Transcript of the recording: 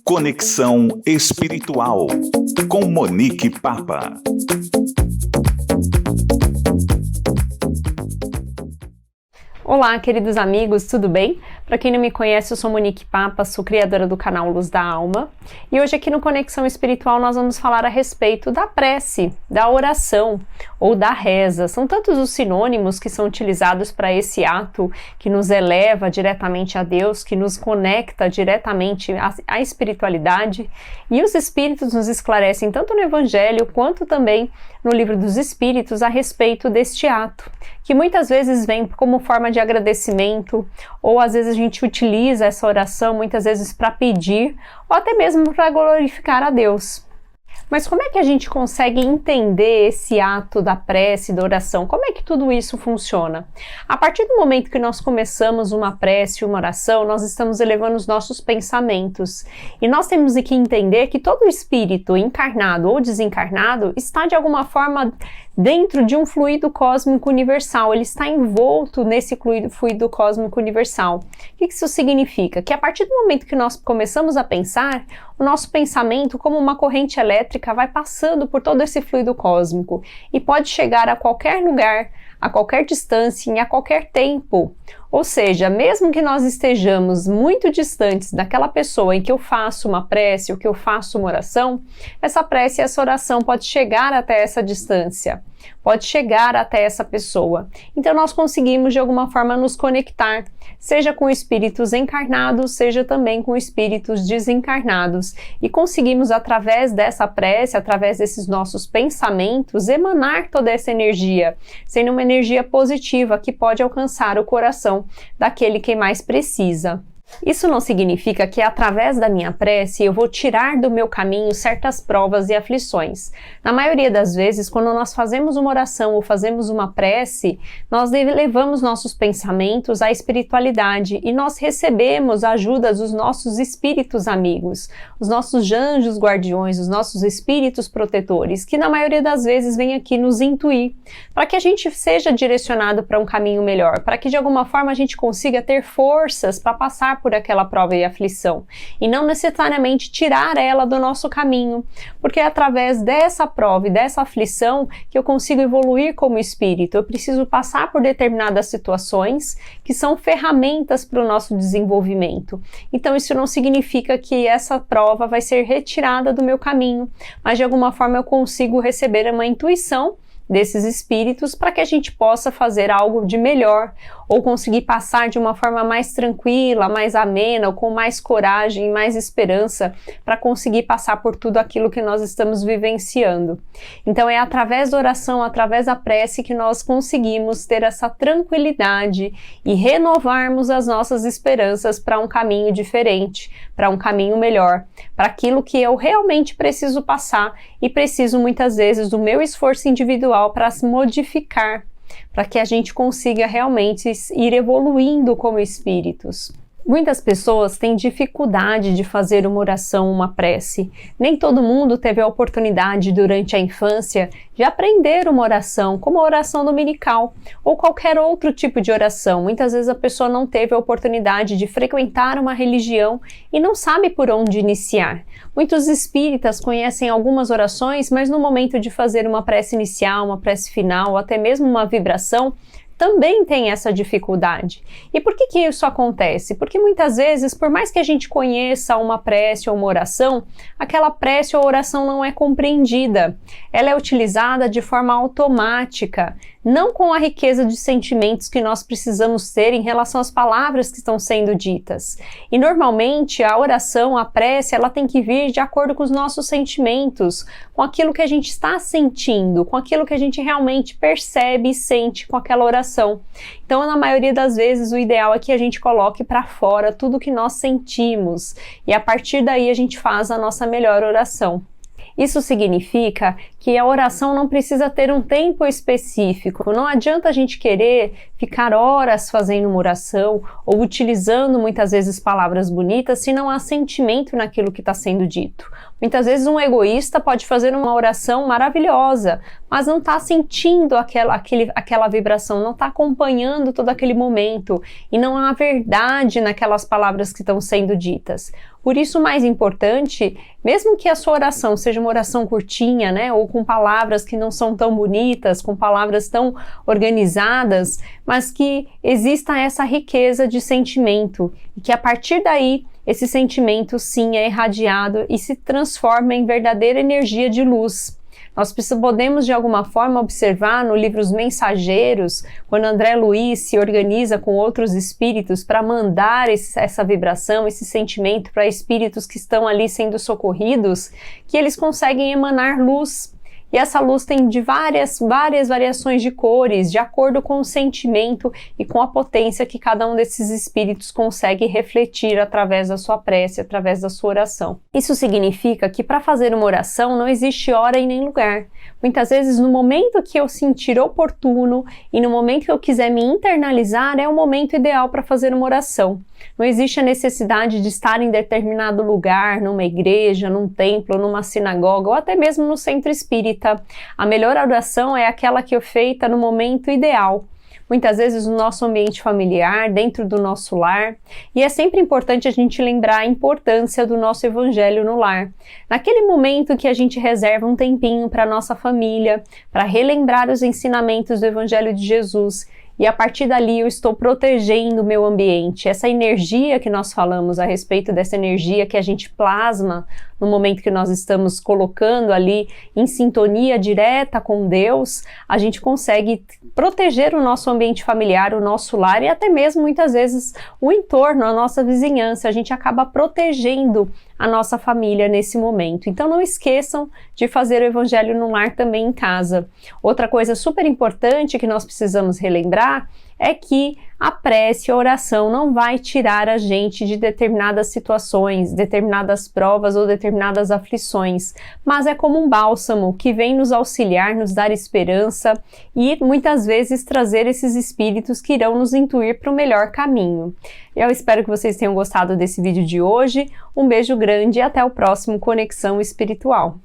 Conexão Espiritual, com Monique Papa. Olá, queridos amigos, tudo bem? Para quem não me conhece, eu sou Monique Papa, sou criadora do canal Luz da Alma. E hoje aqui no Conexão Espiritual nós vamos falar a respeito da prece, da oração ou da reza. São tantos os sinônimos que são utilizados para esse ato que nos eleva diretamente a Deus, que nos conecta diretamente à espiritualidade. E os Espíritos nos esclarecem tanto no Evangelho quanto também no Livro dos Espíritos a respeito deste ato, que muitas vezes vem como forma de agradecimento, ou às vezes a gente utiliza essa oração muitas vezes para pedir, ou até mesmo para glorificar a Deus. Mas como é que a gente consegue entender esse ato da prece, da oração? Como é que tudo isso funciona? A partir do momento que nós começamos uma prece, uma oração, nós estamos elevando os nossos pensamentos. E nós temos que entender que todo espírito, encarnado ou desencarnado, está de alguma forma dentro de um fluido cósmico universal, ele está envolto nesse fluido cósmico universal. O que isso significa? Que a partir do momento que nós começamos a pensar, o nosso pensamento, como uma corrente elétrica, vai passando por todo esse fluido cósmico e pode chegar a qualquer lugar, a qualquer distância, em a qualquer tempo. Ou seja, mesmo que nós estejamos muito distantes daquela pessoa em que eu faço uma prece ou que eu faço uma oração, essa prece e essa oração pode chegar até essa distância, pode chegar até essa pessoa. Então nós conseguimos de alguma forma nos conectar, seja com espíritos encarnados, seja também com espíritos desencarnados, e conseguimos através dessa prece, através desses nossos pensamentos, emanar toda essa energia, sendo uma energia positiva que pode alcançar o coração daquele que mais precisa. Isso não significa que através da minha prece eu vou tirar do meu caminho certas provas e aflições. Na maioria das vezes, quando nós fazemos uma oração ou fazemos uma prece, nós levamos nossos pensamentos à espiritualidade e nós recebemos a ajuda dos nossos espíritos amigos, os nossos anjos guardiões, os nossos espíritos protetores, que na maioria das vezes vêm aqui nos intuir, para que a gente seja direcionado para um caminho melhor, para que de alguma forma a gente consiga ter forças para passar por aquela prova e aflição, e não necessariamente tirar ela do nosso caminho, porque é através dessa prova e dessa aflição que eu consigo evoluir como espírito. Eu preciso passar por determinadas situações que são ferramentas para o nosso desenvolvimento. Então isso não significa que essa prova vai ser retirada do meu caminho, mas de alguma forma eu consigo receber uma intuição desses espíritos para que a gente possa fazer algo de melhor ou conseguir passar de uma forma mais tranquila, mais amena, ou com mais coragem, mais esperança para conseguir passar por tudo aquilo que nós estamos vivenciando. Então é através da oração, através da prece que nós conseguimos ter essa tranquilidade e renovarmos as nossas esperanças para um caminho diferente, para um caminho melhor, para aquilo que eu realmente preciso passar e preciso muitas vezes do meu esforço individual para se modificar, para que a gente consiga realmente ir evoluindo como espíritos. Muitas pessoas têm dificuldade de fazer uma oração, uma prece. Nem todo mundo teve a oportunidade durante a infância de aprender uma oração, como a oração dominical ou qualquer outro tipo de oração. Muitas vezes a pessoa não teve a oportunidade de frequentar uma religião e não sabe por onde iniciar. Muitos espíritas conhecem algumas orações, mas no momento de fazer uma prece inicial, uma prece final ou até mesmo uma vibração, também tem essa dificuldade. E por que isso acontece? Porque muitas vezes, por mais que a gente conheça uma prece ou uma oração, aquela prece ou oração não é compreendida. Ela é utilizada de forma automática, não com a riqueza de sentimentos que nós precisamos ter em relação às palavras que estão sendo ditas. E normalmente a oração, a prece, ela tem que vir de acordo com os nossos sentimentos, com aquilo que a gente está sentindo, com aquilo que a gente realmente percebe e sente com aquela oração. Então, na maioria das vezes, o ideal é que a gente coloque para fora tudo que nós sentimos e a partir daí a gente faz a nossa melhor oração. Isso significa que a oração não precisa ter um tempo específico. Não adianta a gente querer ficar horas fazendo uma oração ou utilizando muitas vezes palavras bonitas se não há sentimento naquilo que está sendo dito. Muitas vezes um egoísta pode fazer uma oração maravilhosa, mas não está sentindo aquela vibração, não está acompanhando todo aquele momento e não há verdade naquelas palavras que estão sendo ditas. Por isso, o mais importante, mesmo que a sua oração seja uma oração curtinha, né, ou com palavras que não são tão bonitas, com palavras tão organizadas, mas que exista essa riqueza de sentimento e que a partir daí esse sentimento sim é irradiado e se transforma em verdadeira energia de luz. Nós podemos de alguma forma observar no livro Os Mensageiros, quando André Luiz se organiza com outros espíritos para mandar essa vibração, esse sentimento para espíritos que estão ali sendo socorridos, que eles conseguem emanar luz. E essa luz tem de várias variações de cores, de acordo com o sentimento e com a potência que cada um desses espíritos consegue refletir através da sua prece, através da sua oração. Isso significa que para fazer uma oração não existe hora e nem lugar. Muitas vezes, no momento que eu sentir oportuno e no momento que eu quiser me internalizar, é o momento ideal para fazer uma oração. Não existe a necessidade de estar em determinado lugar, numa igreja, num templo, numa sinagoga ou até mesmo no centro espírita. A melhor oração é aquela que é feita no momento ideal. Muitas vezes no nosso ambiente familiar, dentro do nosso lar, e é sempre importante a gente lembrar a importância do nosso evangelho no lar. Naquele momento que a gente reserva um tempinho para a nossa família, para relembrar os ensinamentos do evangelho de Jesus, e a partir dali eu estou protegendo o meu ambiente. Essa energia que nós falamos a respeito dessa energia que a gente plasma no momento que nós estamos colocando ali em sintonia direta com Deus, a gente consegue proteger o nosso ambiente familiar, o nosso lar e até mesmo muitas vezes o entorno, a nossa vizinhança. A gente acaba protegendo a nossa família nesse momento. Então não esqueçam de fazer o evangelho no lar também em casa. Outra coisa super importante que nós precisamos relembrar é que a prece, a oração não vai tirar a gente de determinadas situações, determinadas provas ou determinadas aflições, mas é como um bálsamo que vem nos auxiliar, nos dar esperança e muitas vezes trazer esses espíritos que irão nos intuir para o melhor caminho. Eu espero que vocês tenham gostado desse vídeo de hoje. Um beijo grande e até o próximo Conexão Espiritual.